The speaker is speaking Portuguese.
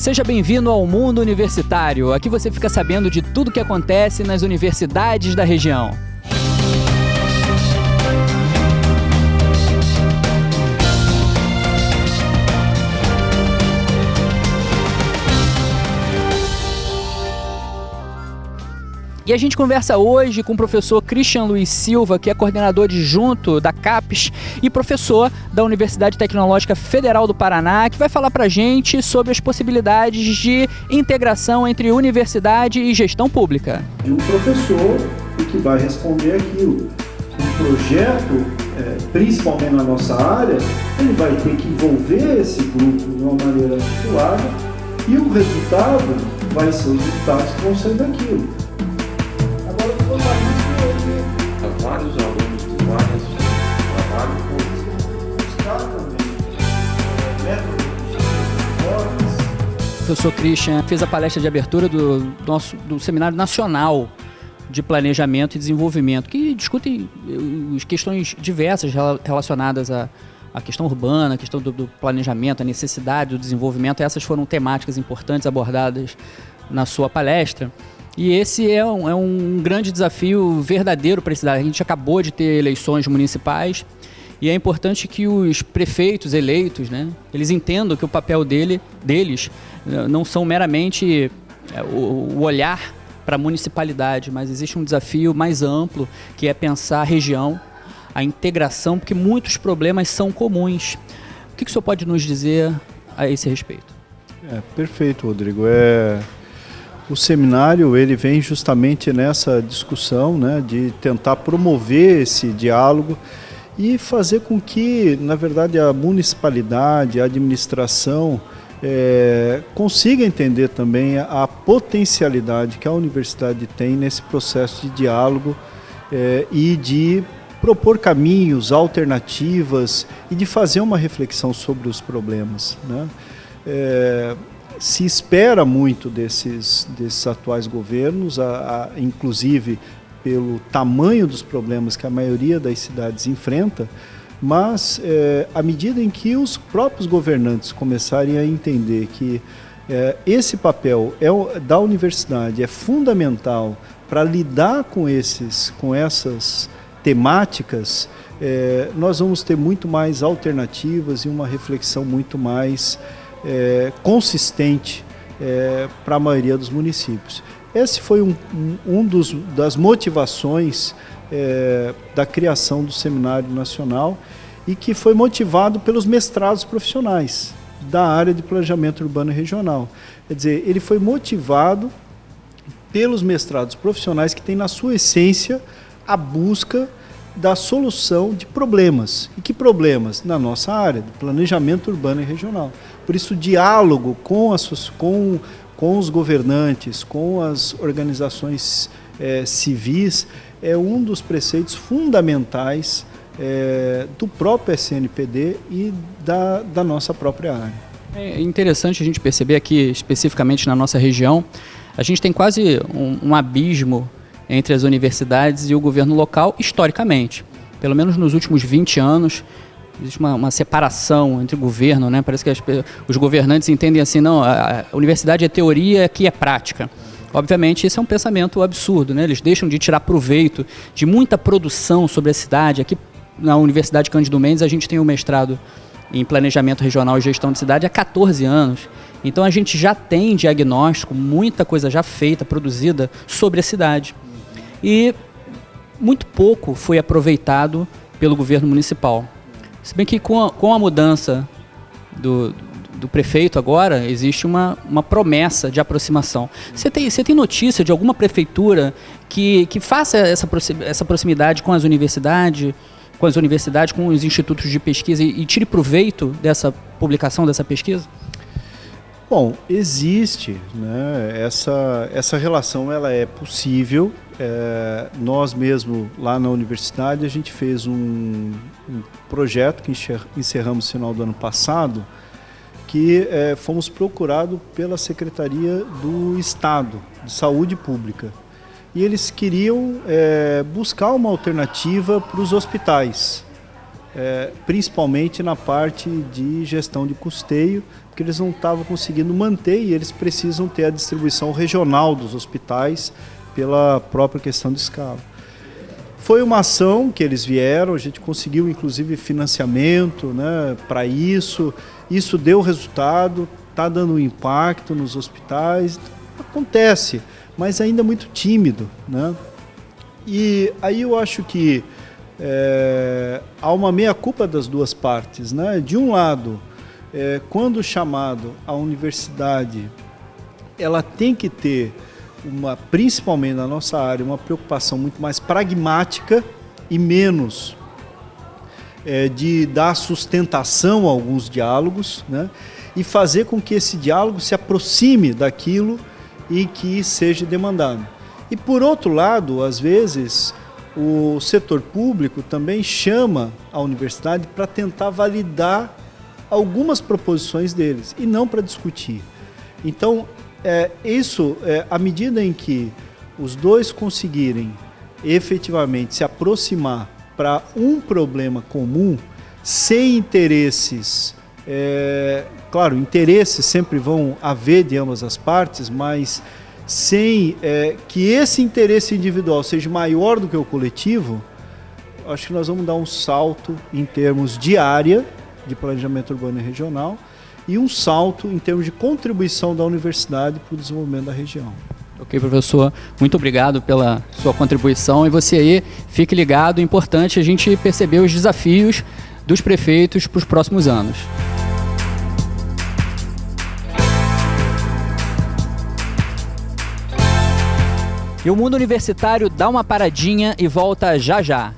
Seja bem-vindo ao Mundo Universitário. Aqui você fica sabendo de tudo que acontece nas universidades da região. E a gente conversa hoje com o professor Christian Luiz Silva, que é coordenador adjunto da CAPES e professor da Universidade Tecnológica Federal do Paraná, que vai falar para a gente sobre as possibilidades de integração entre universidade e gestão pública. De um professor que vai responder aquilo. Um projeto, principalmente na nossa área, ele vai ter que envolver esse grupo de uma maneira articulada e o resultado vai ser os resultados que vão sair daquilo. Vários alunos de várias trabalhos com buscar também métodos. O professor Christian fez a palestra de abertura do Seminário Nacional de Planejamento e Desenvolvimento, que discutem questões diversas relacionadas à questão urbana, a questão do planejamento, a necessidade do desenvolvimento. Essas foram temáticas importantes abordadas na sua palestra. E esse é um grande desafio verdadeiro para a cidade. A gente acabou de ter eleições municipais e é importante que os prefeitos eleitos, né, eles entendam que o papel deles não são meramente o olhar para a municipalidade, mas existe um desafio mais amplo, que é pensar a região, a integração, porque muitos problemas são comuns. O que o senhor pode nos dizer a esse respeito? Perfeito, Rodrigo. O seminário ele vem justamente nessa discussão, né, de tentar promover esse diálogo e fazer com que, na verdade, a municipalidade, a administração consiga entender também a potencialidade que a universidade tem nesse processo de diálogo e de propor caminhos, alternativas e de fazer uma reflexão sobre os problemas, né? Se espera muito desses atuais governos, inclusive pelo tamanho dos problemas que a maioria das cidades enfrenta, mas à medida em que os próprios governantes começarem a entender que esse papel da universidade é fundamental para lidar com essas temáticas, nós vamos ter muito mais alternativas e uma reflexão muito mais consistente para a maioria dos municípios. Esse foi das motivações da criação do Seminário Nacional e que foi motivado pelos mestrados profissionais da área de planejamento urbano e regional. Quer dizer, ele foi motivado pelos mestrados profissionais que têm na sua essência a busca da solução de problemas. E que problemas? Na nossa área, do planejamento urbano e regional. Por isso, o diálogo com os governantes, com as organizações civis, é um dos preceitos fundamentais do próprio SNPD e da nossa própria área. É interessante a gente perceber aqui, especificamente na nossa região, a gente tem quase um abismo entre as universidades e o governo local, historicamente. Pelo menos nos últimos 20 anos, existe uma separação entre o governo, né? Parece que os governantes entendem assim, não, a universidade é teoria, aqui é prática. Obviamente, isso é um pensamento absurdo, né? Eles deixam de tirar proveito de muita produção sobre a cidade. Aqui na Universidade Cândido Mendes, a gente tem um mestrado em Planejamento Regional e Gestão de Cidade há 14 anos. Então, a gente já tem diagnóstico, muita coisa já feita, produzida sobre a cidade. E muito pouco foi aproveitado pelo governo municipal. Se bem que com a mudança do prefeito agora, existe uma promessa de aproximação. Você tem notícia de alguma prefeitura que faça essa proximidade com as universidades, com os institutos de pesquisa e tire proveito dessa publicação, dessa pesquisa? Bom, existe, né? Essa relação ela é possível. Nós mesmo lá na universidade a gente fez um projeto que encerramos no final do ano passado, que fomos procurados pela Secretaria do Estado de Saúde Pública. E eles queriam buscar uma alternativa para os hospitais, principalmente na parte de gestão de custeio, porque porque eles não estavam conseguindo manter e eles precisam ter a distribuição regional dos hospitais pela própria questão de escala. Foi uma ação que eles vieram, a gente conseguiu inclusive financiamento, né, para isso deu resultado, está dando um impacto nos hospitais, acontece, mas ainda muito tímido, né? E aí eu acho que há uma meia-culpa das duas partes, né? De um lado, quando chamado a universidade, ela tem que ter principalmente na nossa área, uma preocupação muito mais pragmática e menos de dar sustentação a alguns diálogos, né? E fazer com que esse diálogo se aproxime daquilo e que seja demandado. E por outro lado, às vezes, o setor público também chama a universidade para tentar validar algumas proposições deles e não para discutir. Então, à medida em que os dois conseguirem efetivamente se aproximar para um problema comum, sem interesses, claro, interesses sempre vão haver de ambas as partes, mas sem que esse interesse individual seja maior do que o coletivo, acho que nós vamos dar um salto em termos de área de planejamento urbano e regional e um salto em termos de contribuição da universidade para o desenvolvimento da região. Ok, professor, muito obrigado pela sua contribuição e você aí fique ligado, é importante a gente perceber os desafios dos prefeitos para os próximos anos. E o Mundo Universitário dá uma paradinha e volta já já.